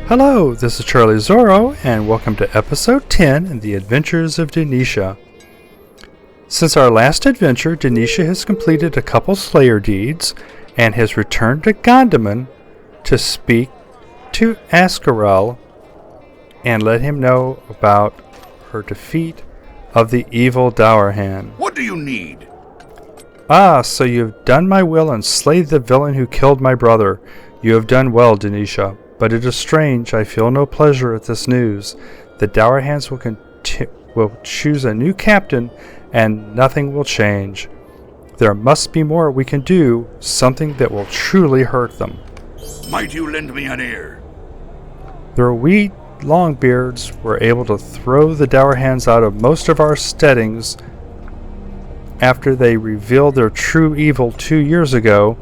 Hello, this is Charlie Zorro, and welcome to episode 10 in the Adventures of Denesha. Since our last adventure, Denesha has completed a couple Slayer deeds, and has returned to Gondaman to speak to Askarel and let him know about her defeat of the evil Dourhand. What do you need? Ah, so you've done my will and slayed the villain who killed my brother. You have done well, Denesha. But it is strange, I feel no pleasure at this news. The Dourhands will choose a new captain, and nothing will change. There must be more we can do, something that will truly hurt them. Might you lend me an ear? Their wee Longbeards were able to throw the Dourhands out of most of our steadings after they revealed their true evil 2 years ago.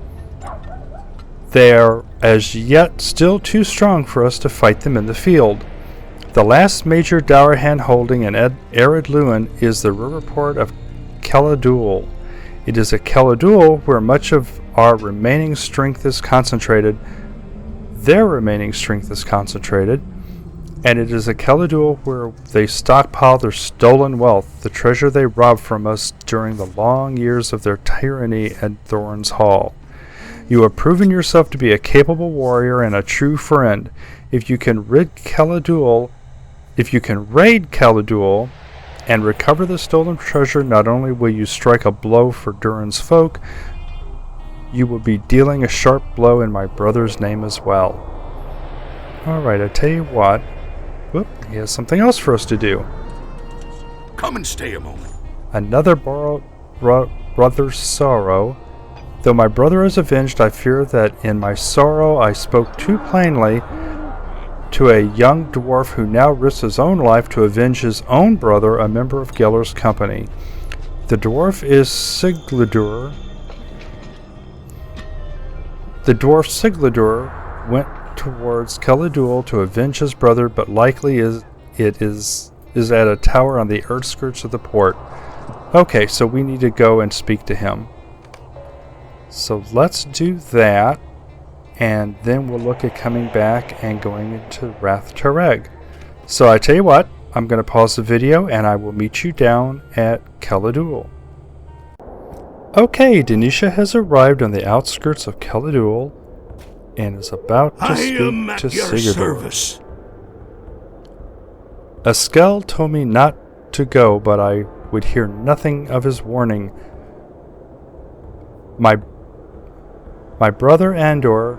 They are as yet still too strong for us to fight them in the field. The last major Dourhand holding in Arid Luin is the river port of Caladul. It is at Caladul where much of our remaining strength is concentrated. Their remaining strength is concentrated. And it is at Caladul where they stockpile their stolen wealth, the treasure they robbed from us during the long years of their tyranny at Thorin's Hall. You have proven yourself to be a capable warrior and a true friend. If you can raid Caladul and recover the stolen treasure, not only will you strike a blow for Dourhan's folk, you will be dealing a sharp blow in my brother's name as well. Alright, I tell you what. Whoop, he has something else for us to do. Come and stay a moment. Another brother's sorrow. Though my brother is avenged, I fear that in my sorrow I spoke too plainly to a young dwarf who now risks his own life to avenge his own brother, a member of Geller's company. The dwarf is Sigladur. The dwarf Sigladur went towards Caladul to avenge his brother, but likely is at a tower on the outskirts of the port. Okay, so we need to go and speak to him. So let's do that, and then we'll look at coming back and going into Rath Tareg. So I tell you what, I'm going to pause the video and I will meet you down at Caladul. Okay, Denesha has arrived on the outskirts of Caladul and is about to speak to Sigurdur. Askel told me not to go, but I would hear nothing of his warning. My brother Andor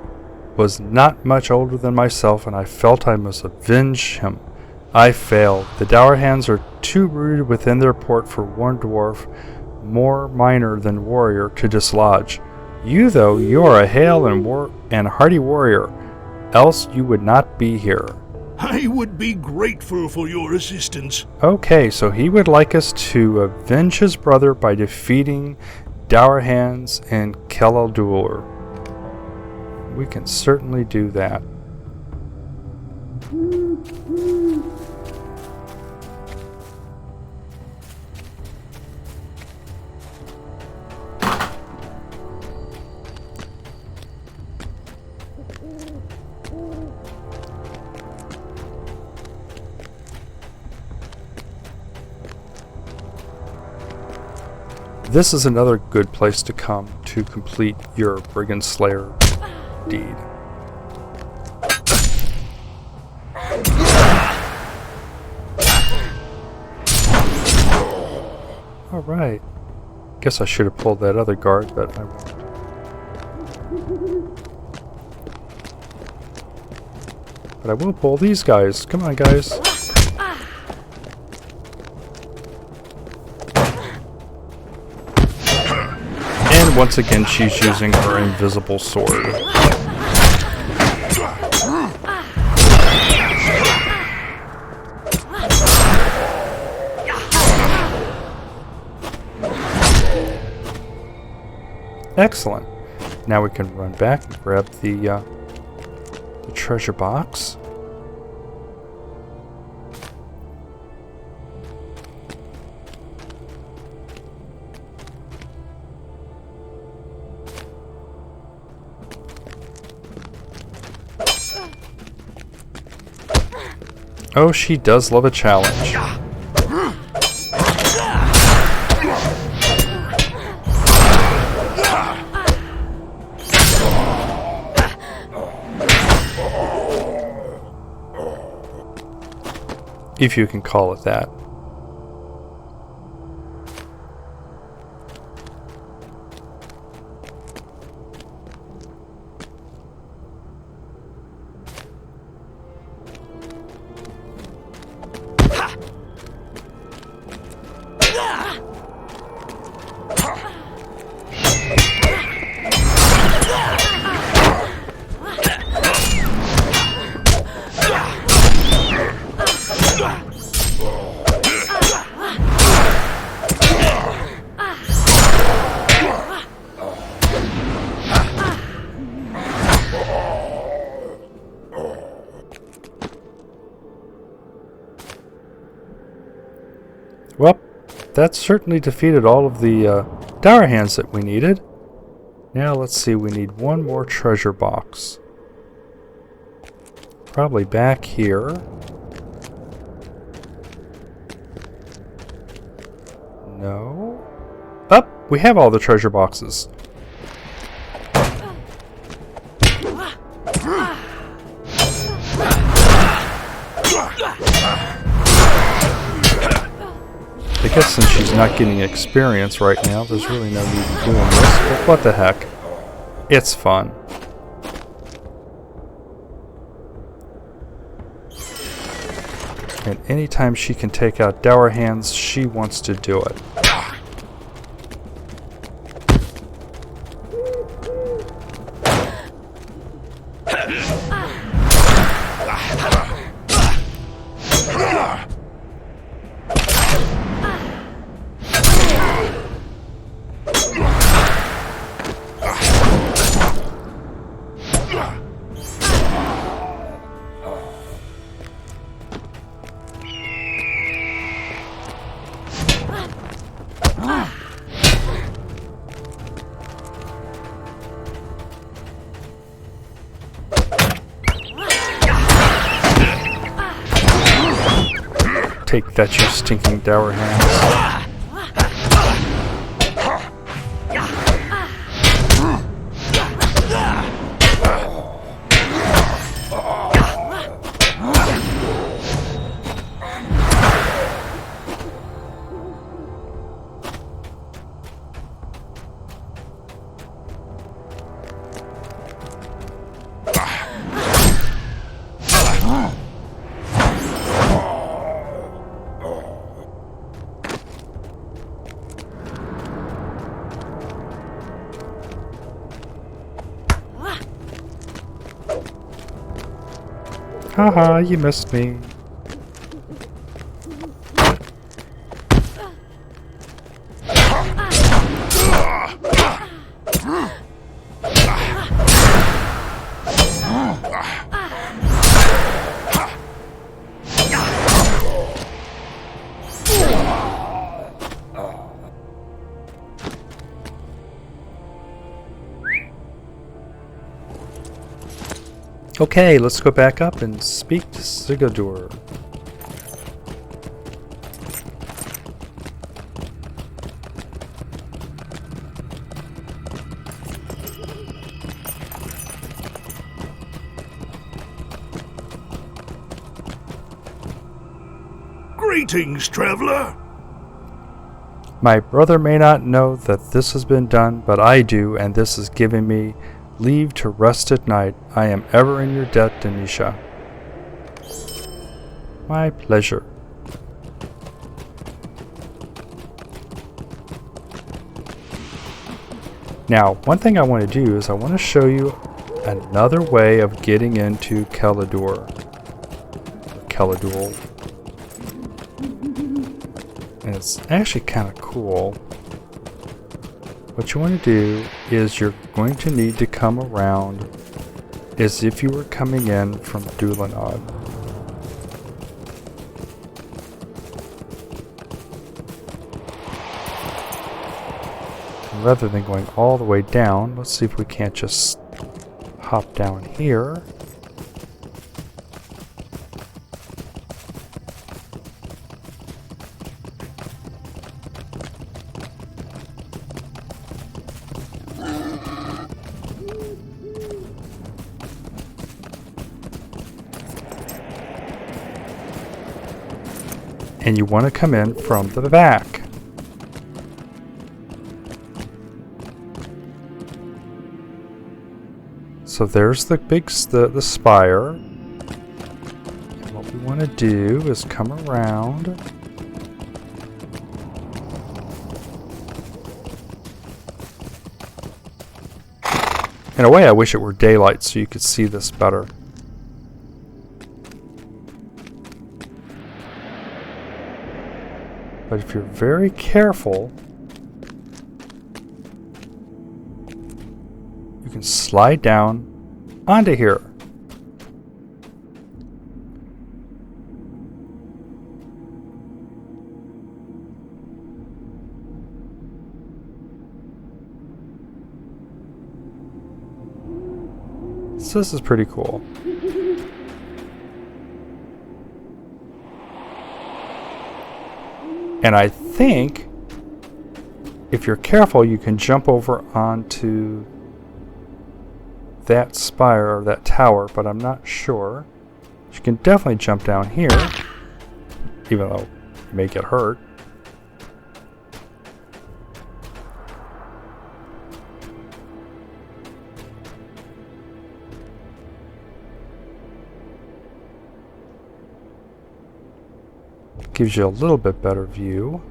was not much older than myself, and I felt I must avenge him. I failed. The Dourhands are too rooted within their port for one dwarf, more miner than warrior, to dislodge. You, though, you are a hale and hardy warrior, else you would not be here. I would be grateful for your assistance. Okay, so he would like us to avenge his brother by defeating Dourhands and Caladul. We can certainly do that. This is another good place to come to complete your Brigand Slayer deed. Alright. Guess I should have pulled that other guard, but I won't. But I will pull these guys. Come on, guys. And once again, she's using her invisible sword. Excellent. Now we can run back and grab the treasure box. Oh, she does love a challenge. If you can call it that. Well, that certainly defeated all of the Dourhands that we needed. Now let's see, we need one more treasure box. Probably back here. No. Up! We have all the treasure boxes. I guess since she's not getting experience right now, there's really no need in doing this, but what the heck. It's fun. And anytime she can take out Dourhands, she wants to do it. Take that, you stinking Dourhands. Haha, you missed me. Okay, let's go back up and speak to Sigurdur. Greetings, traveler. My brother may not know that this has been done, but I do, and this is giving me leave to rest at night. I am ever in your debt, Denesha. My pleasure. Now, one thing I want to do is I want to show you another way of getting into Kelador. Kelador. And it's actually kind of cool. What you want to do is you're going to need to come around as if you were coming in from Dourhands. Rather than going all the way down, let's see if we can't just hop down here. And you want to come in from the back. So there's the the spire. And what we want to do is come around. In a way, I wish it were daylight so you could see this better. But if you're very careful, you can slide down onto here. So this is pretty cool. And I think if you're careful, you can jump over onto that spire or that tower, but I'm not sure. You can definitely jump down here, even though you may get hurt. Gives you a little bit better view.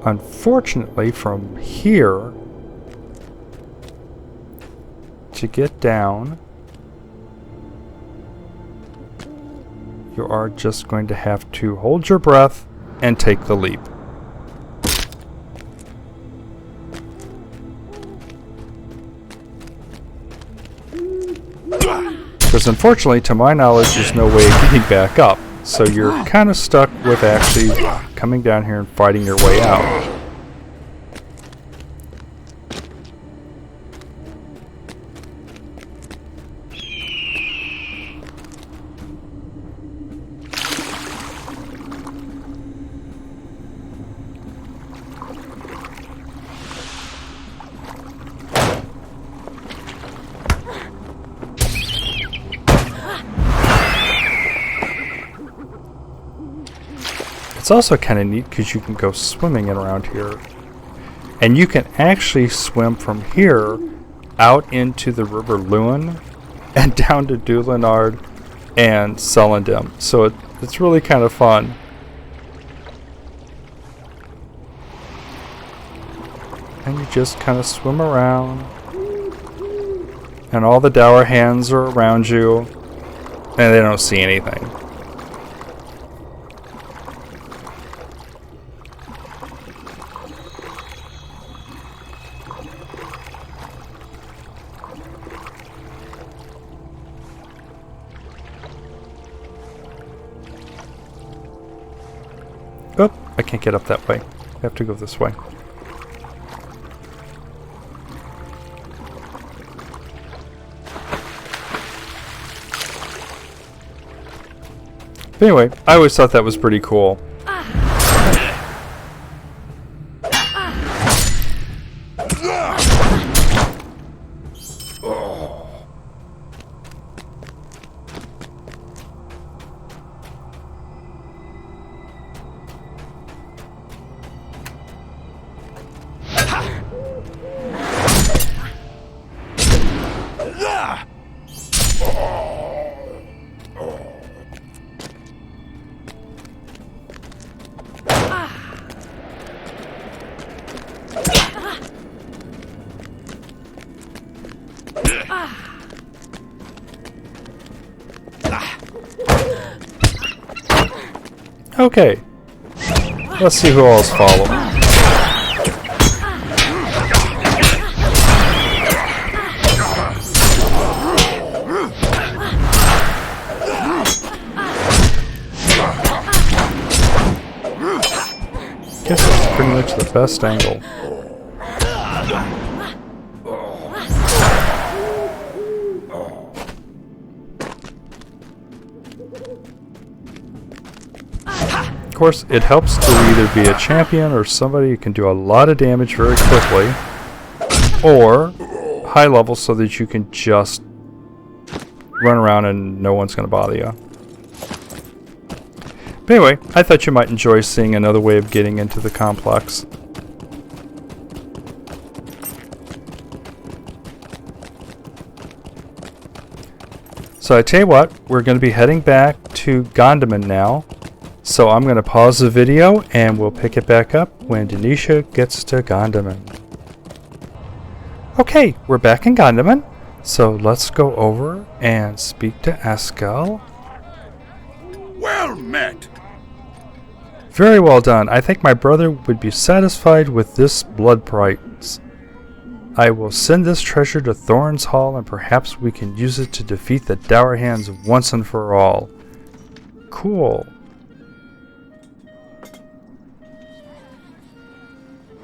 Unfortunately, from here to get down, you are just going to have to hold your breath and take the leap. Because unfortunately, to my knowledge, there's no way of getting back up. So you're kind of stuck with actually coming down here and fighting your way out. It's also kind of neat because you can go swimming in around here. And you can actually swim from here out into the River Lewin and down to Dourhands and Celandem. So it's really kind of fun. And you just kind of swim around. And all the Dourhands are around you. And they don't see anything. Oh, I can't get up that way. I have to go this way. But anyway, I always thought that was pretty cool. Okay, let's see who else follow. Guess that's pretty much the best angle. Of course, it helps to either be a champion or somebody who can do a lot of damage very quickly, or high level so that you can just run around and no one's going to bother you. But anyway, I thought you might enjoy seeing another way of getting into the complex. So I tell you what, we're going to be heading back to Gondaman now. So I'm going to pause the video and we'll pick it back up when Denesha gets to Gondaman. Okay, we're back in Gondaman. So let's go over and speak to Askel. Well met. Very well done. I think my brother would be satisfied with this blood price. I will send this treasure to Thorn's Hall and perhaps we can use it to defeat the Dourhands once and for all. Cool.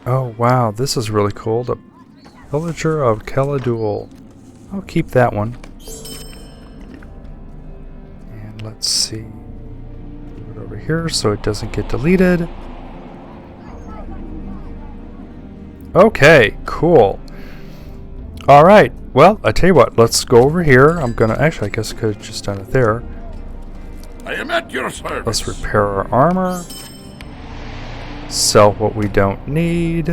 Oh wow, this is really cool. The Villager of Caladul. I'll keep that one. And let's see. Move it over here so it doesn't get deleted. Okay, cool. Alright, well, I tell you what, let's go over here. I'm gonna, actually, I guess I could have just done it there. I am at your service. Let's repair our armor. Sell what we don't need.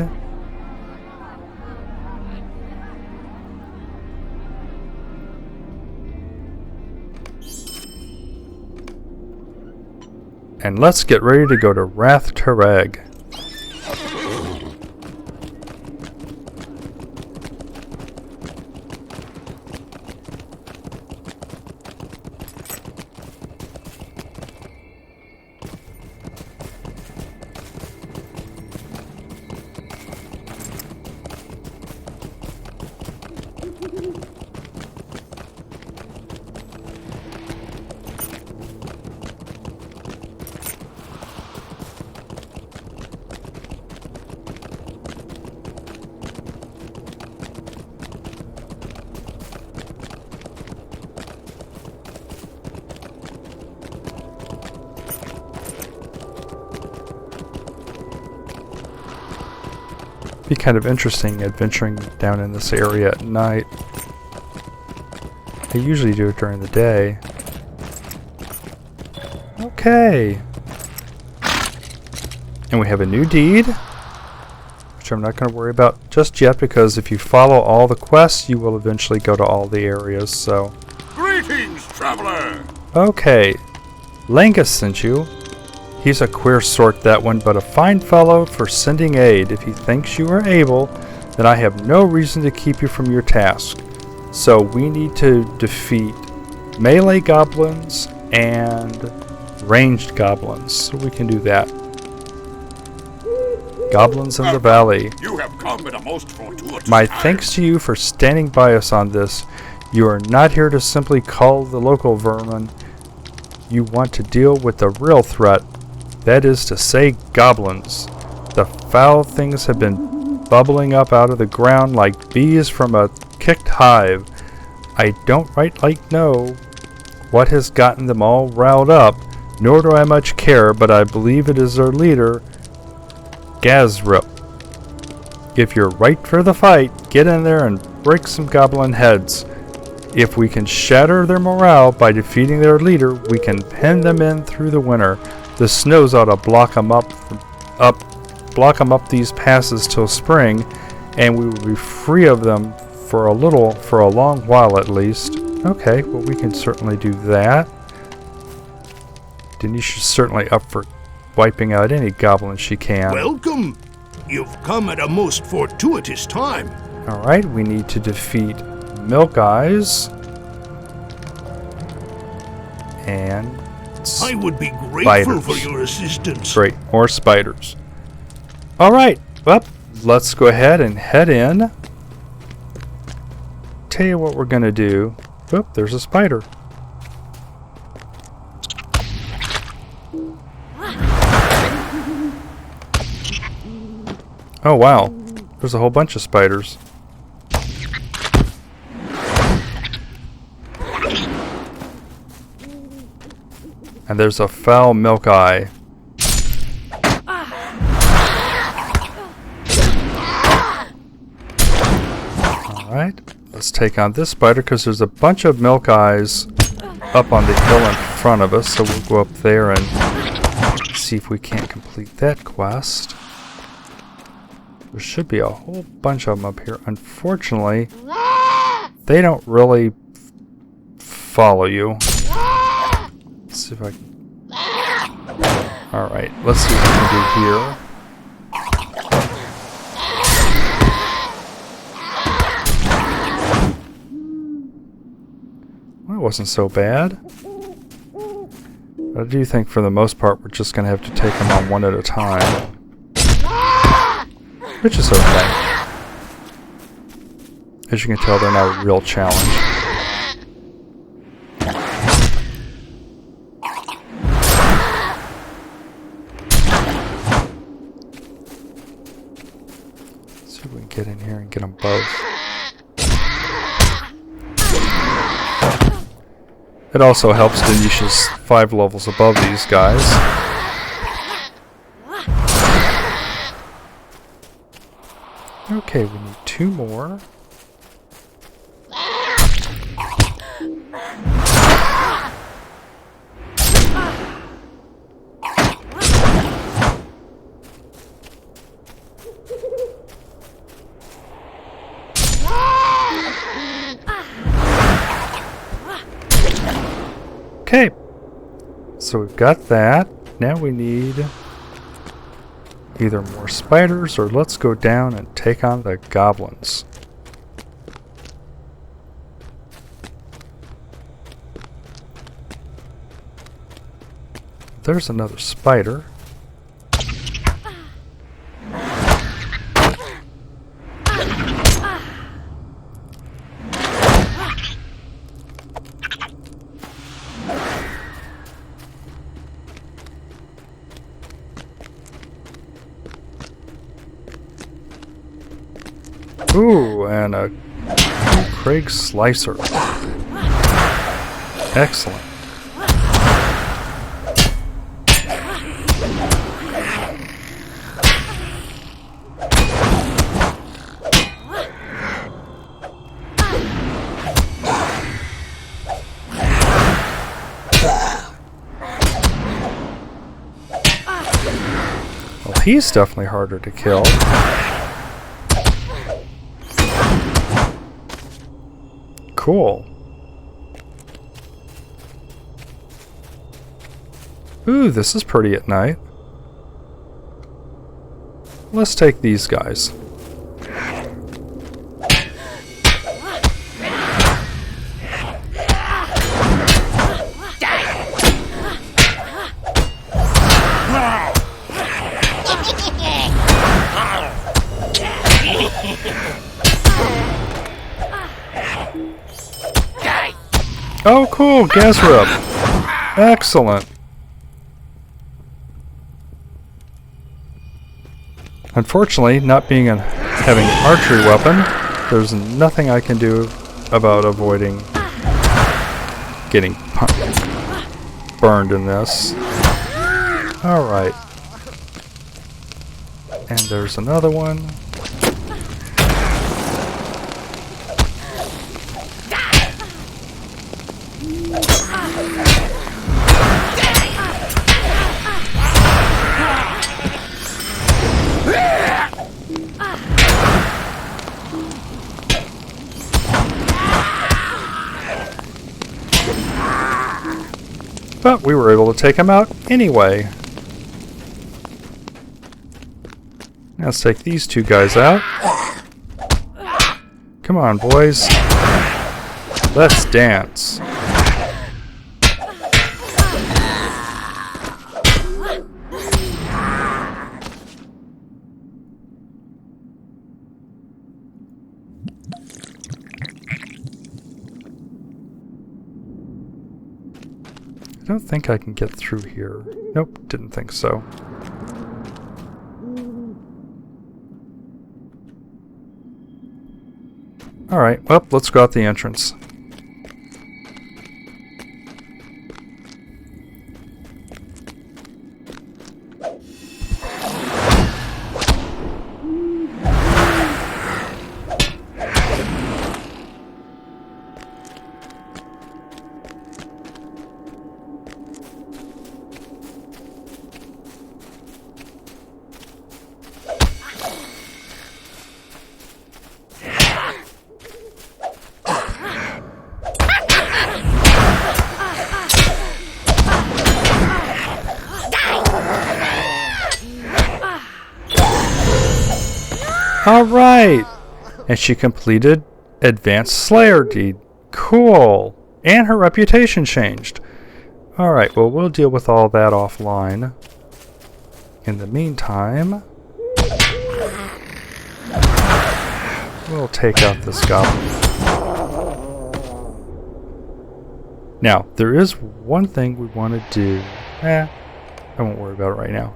And let's get ready to go to Rath Tareg. Be kind of interesting adventuring down in this area at night. I usually do it during the day. Okay. And we have a new deed, which I'm not going to worry about just yet because if you follow all the quests, you will eventually go to all the areas, so. Greetings, traveler. Okay. Langus sent you. He's a queer sort, that one, but a fine fellow for sending aid. If he thinks you are able, then I have no reason to keep you from your task. So we need to defeat melee goblins and ranged goblins. So we can do that. Goblins in the valley. You have come at a most fortuitous My time. thanks to you for standing by us on this. You are not here to simply cull the local vermin. You want to deal with the real threat. That is to say, goblins. The foul things have been bubbling up out of the ground like bees from a kicked hive. I don't right know what has gotten them all riled up, nor do I much care, but I believe it is their leader, Gazrip. If you're right for the fight, get in there and break some goblin heads. If we can shatter their morale by defeating their leader, we can pen them in through the winter. The snows ought to block them up these passes till spring, and we will be free of them for a long while at least. Okay, well we can certainly do that. Denesha's certainly up for wiping out any goblin she can. Welcome. You've come at a most fortuitous time. Alright, we need to defeat Milk Eyes. And I would be grateful spiders. for your assistance. Great, more spiders. Alright, well, let's go ahead and head in. Tell you what we're going to do. Oop, there's a spider. Oh wow, there's a whole bunch of spiders. And there's a foul milk eye. let's take on this spider because there's a bunch of milk eyes up on the hill in front of us, so we'll go up there and see if we can't complete that quest. There should be a whole bunch of them up here. Unfortunately, they don't really follow you. Let's see if I can... Alright, let's see what we can do here. Well, that wasn't so bad. But I do think for the most part we're just going to have to take them on one at a time. Which is okay. As you can tell, they're not a real challenge. Let's see if we can get in here and get them both. It also helps Denesha's 5 levels above these guys. Okay, we need 2 more. Okay, so we've got that. Now we need either more spiders, or let's go down and take on the goblins. There's another spider. Ooh, and a Craig Slicer. Excellent. Well, he's definitely harder to kill. Cool. Ooh, this is pretty at night. Let's take these guys. Oh, cool! Gas rub. Excellent. Unfortunately, not being having an archery weapon, there's nothing I can do about avoiding getting burned in this. Alright. And there's another one. But we were able to take him out anyway. Let's take these 2 guys out. Come on, boys. Let's dance. I don't think I can get through here. Nope, didn't think so. Alright, well, let's go out the entrance. Alright! And she completed Advanced Slayer Deed. Cool! And her reputation changed. Alright, well, we'll deal with all that offline. In the meantime, we'll take out this goblin. Now, there is one thing we want to do. I won't worry about it right now.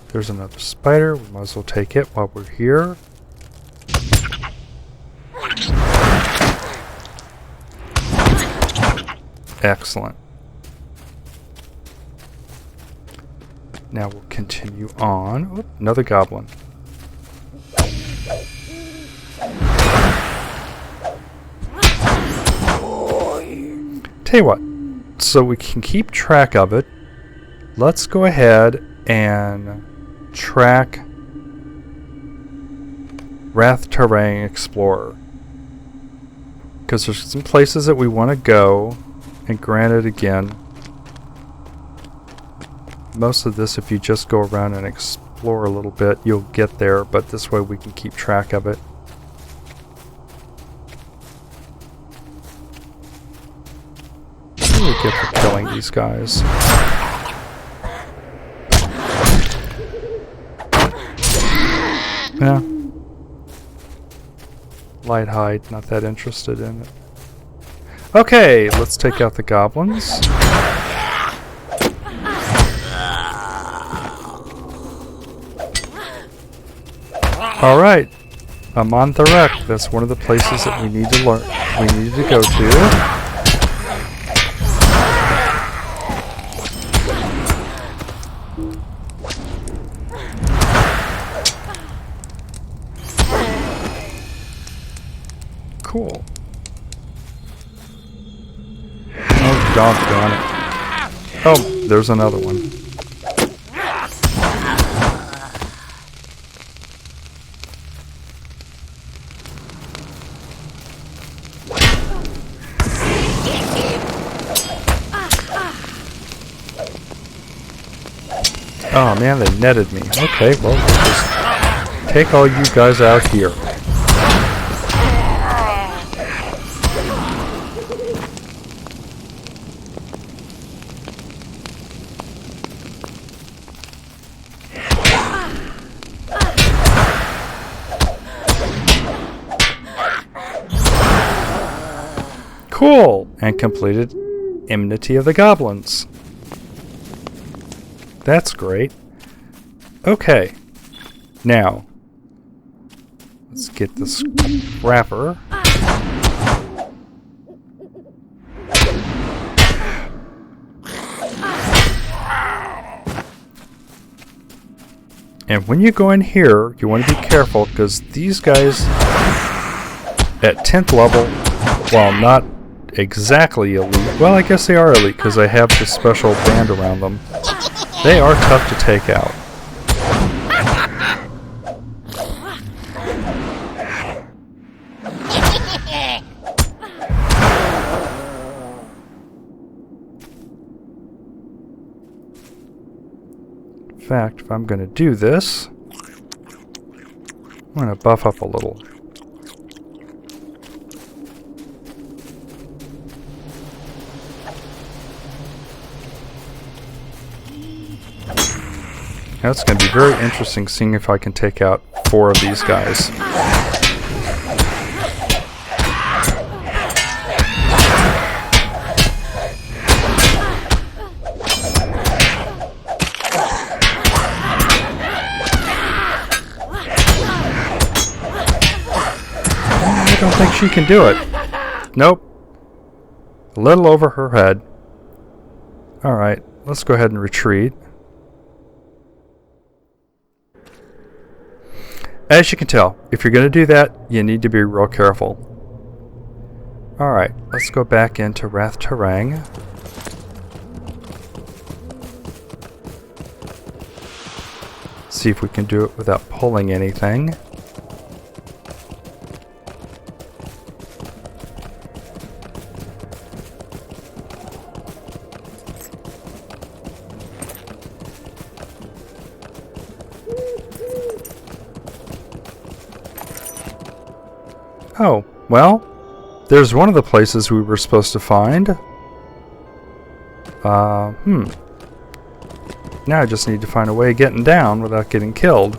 There's another spider. We might as well take it while we're here. Excellent. Now we'll continue on. Oop, another goblin. Tell you what, so we can keep track of it, let's go ahead and track Terrain Explorer. Because there's some places that we want to go, and granted again, most of this, if you just go around and explore a little bit, you'll get there, but this way we can keep track of it. Get for killing these guys. Yeah. Light hide, not that interested in it. Okay, let's take out the goblins. Alright. Avorthal. That's one of the places that we need to learn. We need to go to. Cool. Oh, doggone it. Oh, there's another one. Oh man, they netted me. Okay, well, we'll just take all you guys out here. Cool! And completed Enmity of the Goblins. That's great. Okay. Now, let's get this wrapper. And when you go in here, you want to be careful because these guys at 10th level, while not exactly elite, well, I guess they are elite because they have this special band around them. They are tough to take out. In fact, if I'm going to do this, I'm going to buff up a little. Now it's going to be very interesting seeing if I can take out 4 of these guys. I don't think she can do it. Nope. A little over her head. Alright, let's go ahead and retreat. As you can tell, if you're going to do that, you need to be real careful. Alright, let's go back into Dourhand. See if we can do it without pulling anything. Oh, well, there's one of the places we were supposed to find. Now I just need to find a way of getting down without getting killed.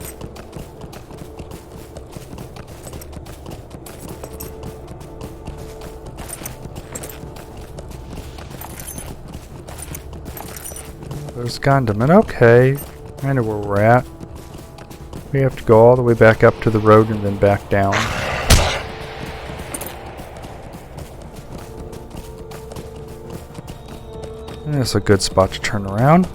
There's Gondaman. Okay, I know where we're at. We have to go all the way back up to the road and then back down. That's a good spot to turn around.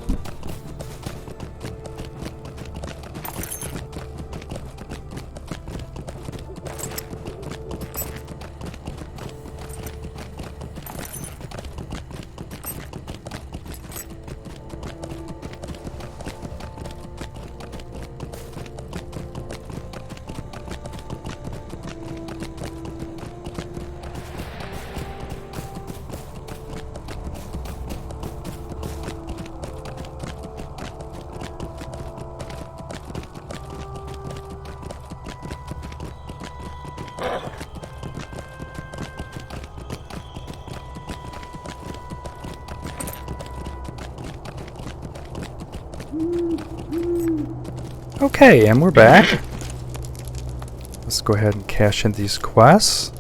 Okay, and we're back. Let's go ahead and cash in these quests.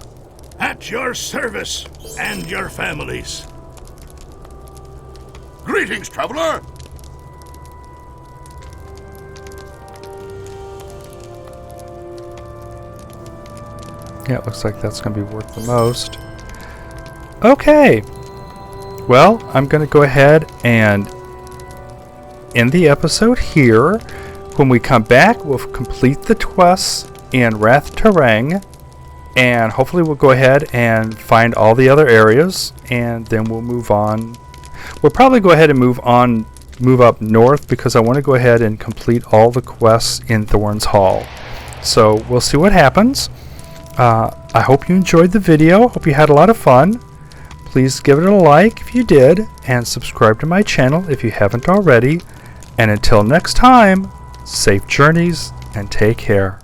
At your service and your families. Greetings, traveler! Yeah, it looks like that's going to be worth the most. Okay. Well, I'm going to go ahead and end the episode here. When we come back, we'll complete the quests in Rath Tarang, and hopefully we'll go ahead and find all the other areas, and then we'll move on. We'll probably go ahead and move up north, because I want to go ahead and complete all the quests in Thorns Hall. So we'll see what happens. I hope you enjoyed the video. Hope you had a lot of fun. Please give it a like if you did, and subscribe to my channel if you haven't already. And until next time, safe journeys and take care.